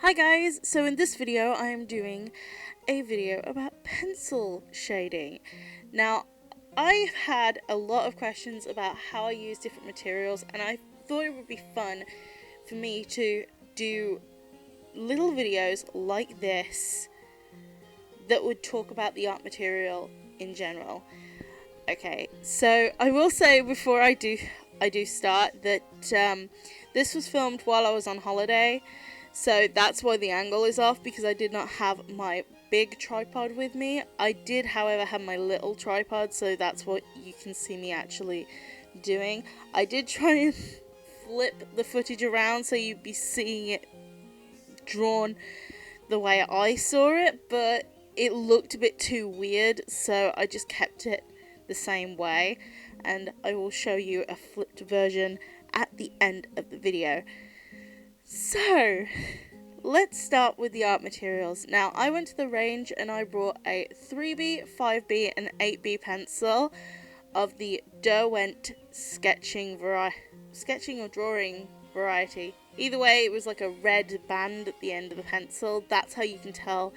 Hi guys, so in this video I am doing a video about pencil shading. Now, I've had a lot of questions about how I use different materials, and I thought it would be fun for me to do little videos like this that would talk about the art material in general. Okay, so I will say before I do start that this was filmed while I was on holiday. So that's why the angle is off, because I did not have my big tripod with me. I did, however, have my little tripod, so that's what you can see me actually doing. I did try and flip the footage around so you'd be seeing it drawn the way I saw it, but it looked a bit too weird, so I just kept it the same way, and I will show you a flipped version at the end of the video. So, let's start with the art materials. Now, I went to the range and I brought a 3B, 5B and 8B pencil of the Derwent sketching or drawing variety. Either way, it was like a red band at the end of the pencil. That's how you can tell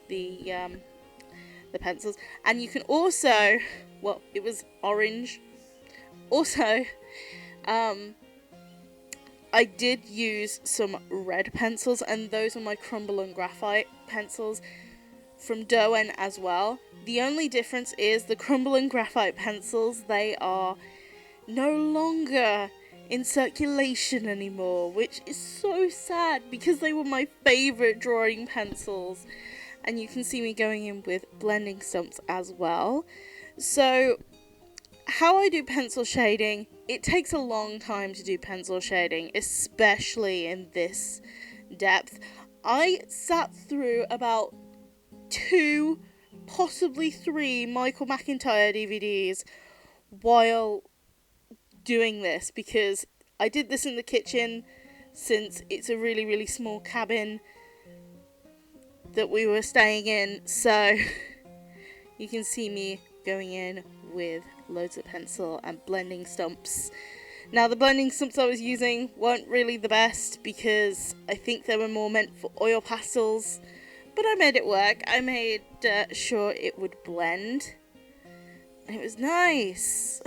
the pencils. And you can also, well, it was orange. Also, I did use some red pencils, and those are my crumble and graphite pencils from Derwent as well. The only difference is the crumble and graphite pencils, they are no longer in circulation anymore, which is so sad because they were my favourite drawing pencils. And you can see me going in with blending stumps as well. So, how I do pencil shading, it takes a long time to do pencil shading, especially in this depth. I sat through about 2, possibly 3 Michael McIntyre DVDs while doing this, because I did this in the kitchen since it's a really, really small cabin that we were staying in, so you can see me going in with loads of pencil and blending stumps. Now, the blending stumps I was using weren't really the best because I think they were more meant for oil pastels, but I made it work. I made sure it would blend, and it was nice.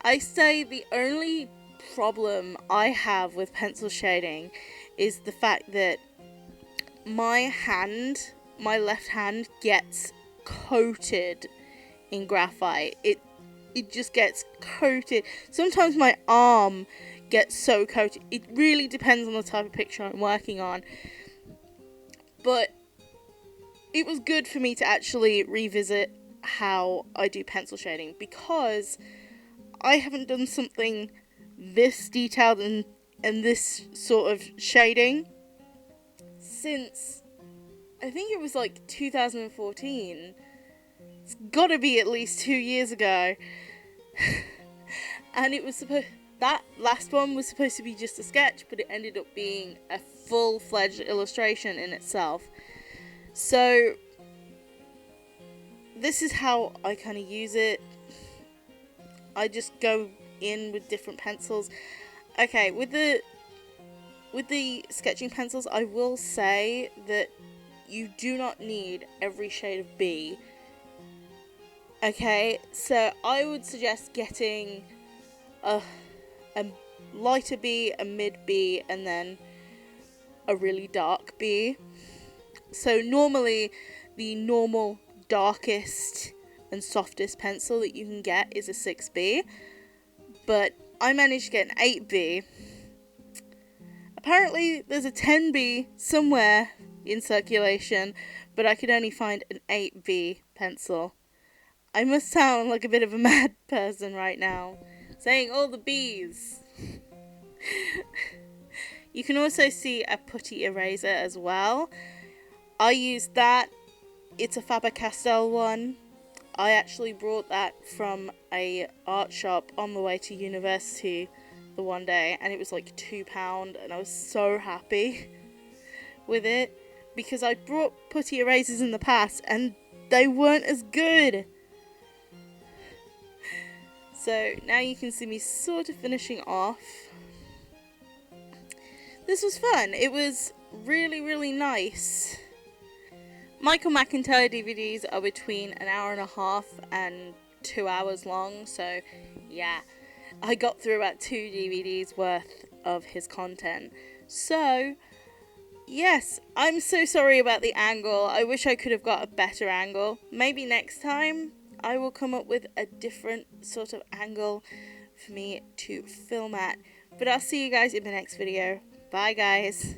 I say the only problem I have with pencil shading is the fact that my left hand gets coated in graphite. It just gets coated. Sometimes my arm gets so coated. It really depends on the type of picture I'm working on. But it was good for me to actually revisit how I do pencil shading, because I haven't done something this detailed and this sort of shading since I think it was like 2014. It's gotta be at least 2 years ago. And it was that last one was supposed to be just a sketch, but it ended up being a full-fledged illustration in itself. So this is how I kind of use it. I just go in with different pencils. Okay, with the sketching pencils, I will say that you do not need every shade of B. Okay, so I would suggest getting a lighter B, a mid B, and then a really dark B. So normally the normal darkest and softest pencil that you can get is a 6B, but I managed to get an 8B. Apparently there's a 10B somewhere in circulation, but I could only find an 8B pencil. I must sound like a bit of a mad person right now, saying all the B's. You can also see a putty eraser as well. I used that. It's a Faber-Castell one. I actually brought that from a art shop on the way to university the one day, and it was like £2, and I was so happy with it, because I brought putty erasers in the past and they weren't as good. So now you can see me sort of finishing off. This was fun. It was really, really nice. Michael McIntyre DVDs are between an hour and a half and 2 hours long, so yeah, I got through about 2 DVDs worth of his content. So yes, I'm so sorry about the angle. I wish I could have got a better angle. Maybe next time I will come up with a different sort of angle for me to film at. But I'll see you guys in the next video. Bye guys.